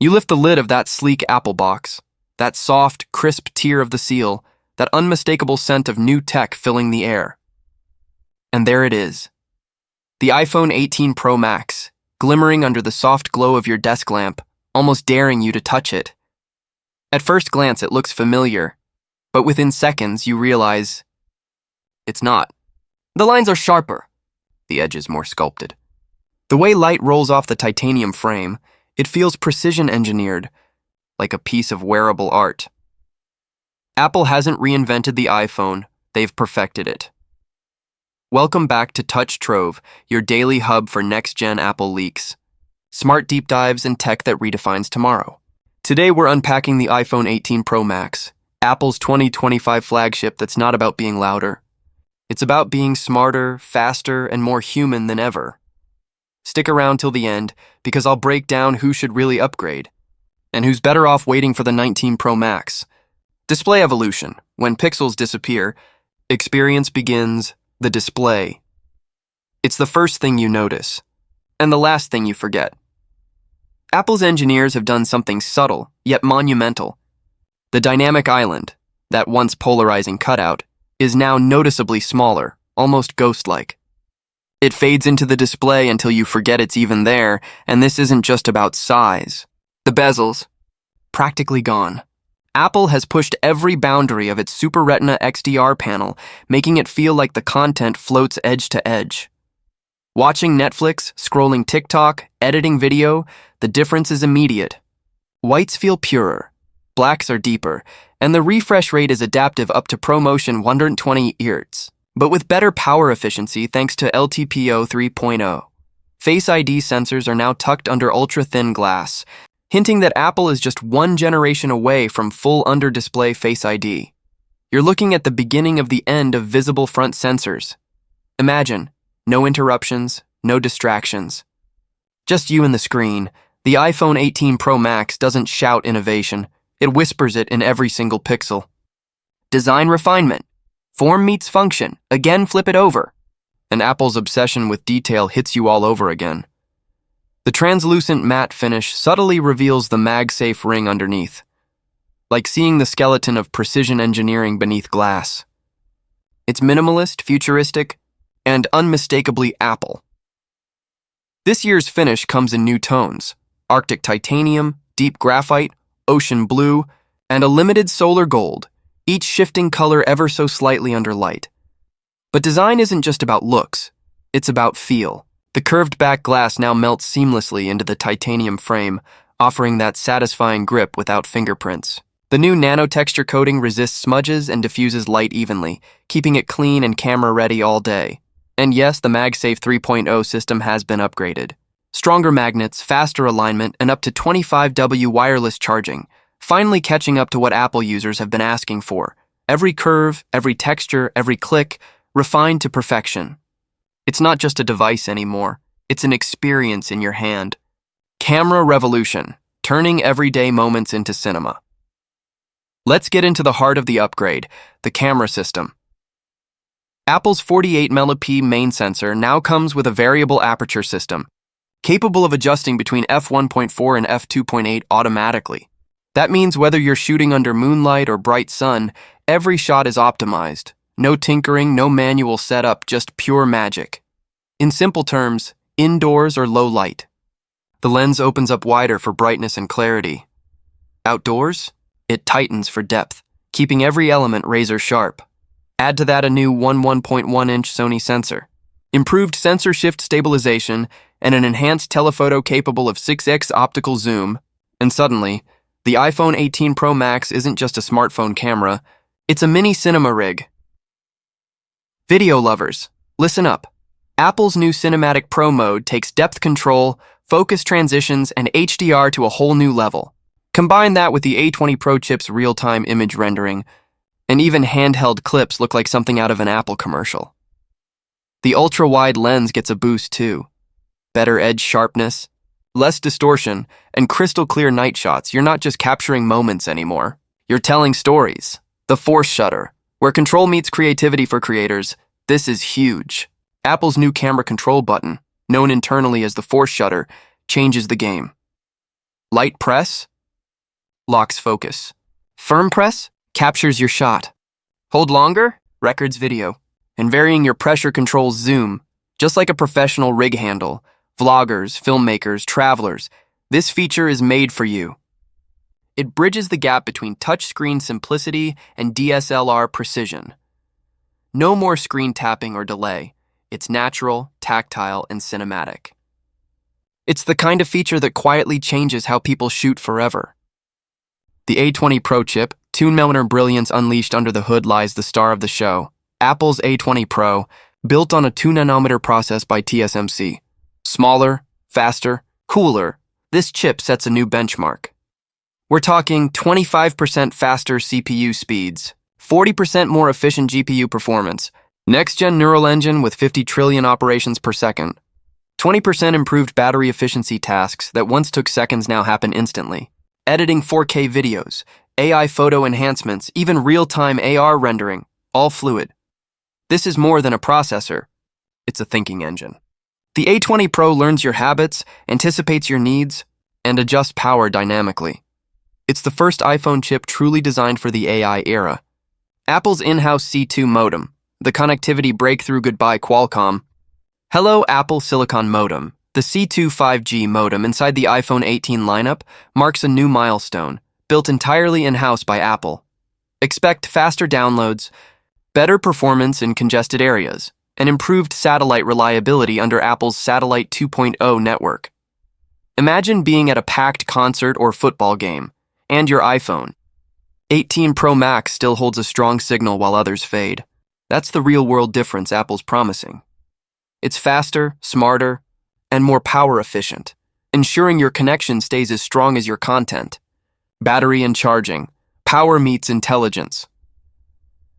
You lift the lid of that sleek Apple box, that soft, crisp tear of the seal, that unmistakable scent of new tech filling the air. And there it is. The iPhone 18 Pro Max, glimmering under the soft glow of your desk lamp, almost daring you to touch it. At first glance, it looks familiar, but within seconds, you realize it's not. The lines are sharper, the edges more sculpted. The way light rolls off the titanium frame, it feels precision-engineered, like a piece of wearable art. Apple hasn't reinvented the iPhone, they've perfected it. Welcome back to Touch Trove, your daily hub for next-gen Apple leaks. Smart deep dives and tech that redefines tomorrow. Today we're unpacking the iPhone 18 Pro Max, Apple's 2025 flagship that's not about being louder. It's about being smarter, faster, and more human than ever. Stick around till the end, because I'll break down who should really upgrade, and who's better off waiting for the 19 Pro Max. Display evolution. When pixels disappear, experience begins the display. It's the first thing you notice, and the last thing you forget. Apple's engineers have done something subtle, yet monumental. The dynamic island, that once polarizing cutout, is now noticeably smaller, almost ghost-like. It fades into the display until you forget it's even there, and this isn't just about size. The bezels, practically gone. Apple has pushed every boundary of its Super Retina XDR panel, making it feel like the content floats edge to edge. Watching Netflix, scrolling TikTok, editing video, the difference is immediate. Whites feel purer, blacks are deeper, and the refresh rate is adaptive up to ProMotion 120 Hz, but with better power efficiency thanks to LTPO 3.0. Face ID sensors are now tucked under ultra-thin glass, hinting that Apple is just one generation away from full under-display Face ID. You're looking at the beginning of the end of visible front sensors. Imagine, no interruptions, no distractions. Just you and the screen. The iPhone 18 Pro Max doesn't shout innovation, it whispers it in every single pixel. Design refinement. Form meets function, again flip it over. And Apple's obsession with detail hits you all over again. The translucent matte finish subtly reveals the MagSafe ring underneath, like seeing the skeleton of precision engineering beneath glass. It's minimalist, futuristic, and unmistakably Apple. This year's finish comes in new tones: Arctic titanium, deep graphite, ocean blue, and a limited solar gold, each shifting color ever so slightly under light. But design isn't just about looks, it's about feel. The curved back glass now melts seamlessly into the titanium frame, offering that satisfying grip without fingerprints. The new nano-texture coating resists smudges and diffuses light evenly, keeping it clean and camera-ready all day. And yes, the MagSafe 3.0 system has been upgraded. Stronger magnets, faster alignment, and up to 25W wireless charging, finally catching up to what Apple users have been asking for. Every curve, every texture, every click, refined to perfection. It's not just a device anymore, it's an experience in your hand. Camera revolution, turning everyday moments into cinema. Let's get into the heart of the upgrade, the camera system. Apple's 48-megapixel main sensor now comes with a variable aperture system, capable of adjusting between f1.4 and f2.8 automatically. That means whether you're shooting under moonlight or bright sun, every shot is optimized. No tinkering, no manual setup, just pure magic. In simple terms, indoors or low light. The lens opens up wider for brightness and clarity. Outdoors, it tightens for depth, keeping every element razor sharp. Add to that a new 1.1-inch Sony sensor, improved sensor shift stabilization, and an enhanced telephoto capable of 6x optical zoom, and suddenly, the iPhone 18 Pro Max isn't just a smartphone camera, it's a mini cinema rig. Video lovers, listen up. Apple's new Cinematic Pro mode takes depth control, focus transitions, and HDR to a whole new level. Combine that with the A20 Pro chip's real-time image rendering, and even handheld clips look like something out of an Apple commercial. The ultra-wide lens gets a boost too. Better edge sharpness, less distortion, and crystal-clear night shots. You're not just capturing moments anymore. You're telling stories. The Force Shutter. Where control meets creativity for creators, this is huge. Apple's new camera control button, known internally as the Force Shutter, changes the game. Light press locks focus. Firm press captures your shot. Hold longer records video. And varying your pressure controls zoom. Just like a professional rig handle, vloggers, filmmakers, travelers, this feature is made for you. It bridges the gap between touchscreen simplicity and DSLR precision. No more screen tapping or delay. It's natural, tactile, and cinematic. It's the kind of feature that quietly changes how people shoot forever. The A20 Pro chip, 2nm brilliance unleashed under the hood, lies the star of the show. Apple's A20 Pro, built on a 2nm process by TSMC. Smaller, faster, cooler, this chip sets a new benchmark. We're talking 25% faster CPU speeds, 40% more efficient GPU performance, next-gen neural engine with 50 trillion operations per second, 20% improved battery efficiency. Tasks that once took seconds now happen instantly. Editing 4K videos, AI photo enhancements, even real-time AR rendering, all fluid. This is more than a processor. It's a thinking engine. The A20 Pro learns your habits, anticipates your needs, and adjusts power dynamically. It's the first iPhone chip truly designed for the AI era. Apple's in-house C2 modem, the connectivity breakthrough. Goodbye Qualcomm. Hello Apple Silicon modem. The C2 5G modem inside the iPhone 18 lineup marks a new milestone, built entirely in-house by Apple. Expect faster downloads, better performance in congested areas, and improved satellite reliability under Apple's Satellite 2.0 network. Imagine being at a packed concert or football game, and your iPhone 18 Pro Max still holds a strong signal while others fade. That's the real-world difference Apple's promising. It's faster, smarter, and more power efficient, ensuring your connection stays as strong as your content. Battery and charging. Power meets intelligence.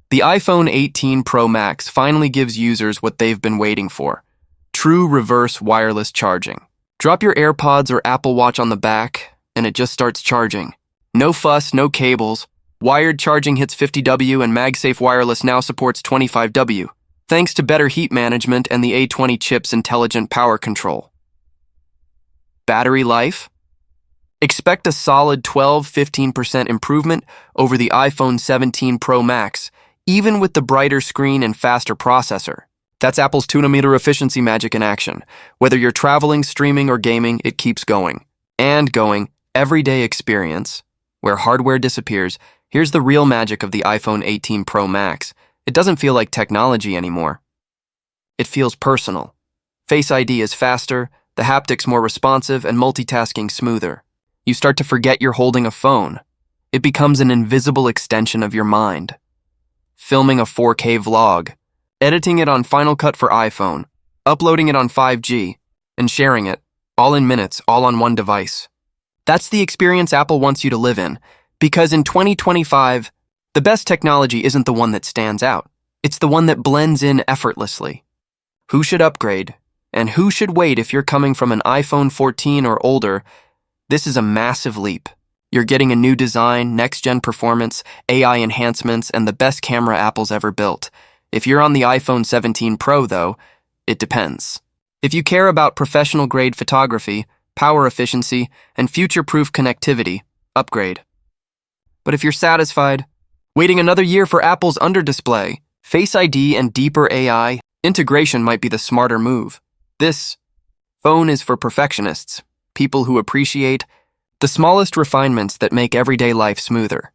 The iPhone 18 Pro Max finally gives users what they've been waiting for: true reverse wireless charging. Drop your AirPods or Apple Watch on the back, and it just starts charging. No fuss, no cables. Wired charging hits 50W, and MagSafe Wireless now supports 25W, thanks to better heat management and the A20 chip's intelligent power control. Battery life? Expect a solid 12–15% improvement over the iPhone 17 Pro Max, even with the brighter screen and faster processor. That's Apple's 2nm efficiency magic in action. Whether you're traveling, streaming, or gaming, it keeps going. And going. Everyday experience, where hardware disappears. Here's the real magic of the iPhone 18 Pro Max. It doesn't feel like technology anymore. It feels personal. Face ID is faster, the haptics more responsive, and multitasking smoother. You start to forget you're holding a phone. It becomes an invisible extension of your mind. Filming a 4K vlog, editing it on Final Cut for iPhone, uploading it on 5G, and sharing it, all in minutes, all on one device. That's the experience Apple wants you to live in, because in 2025, the best technology isn't the one that stands out. It's the one that blends in effortlessly. Who should upgrade? And who should wait if you're coming from an iPhone 14 or older? This is a massive leap. You're getting a new design, next-gen performance, AI enhancements, and the best camera Apple's ever built. If you're on the iPhone 17 Pro, though, it depends. If you care about professional-grade photography, power efficiency, and future-proof connectivity, upgrade. But if you're satisfied, waiting another year for Apple's under-display, Face ID, and deeper AI integration might be the smarter move. This phone is for perfectionists, people who appreciate the smallest refinements that make everyday life smoother.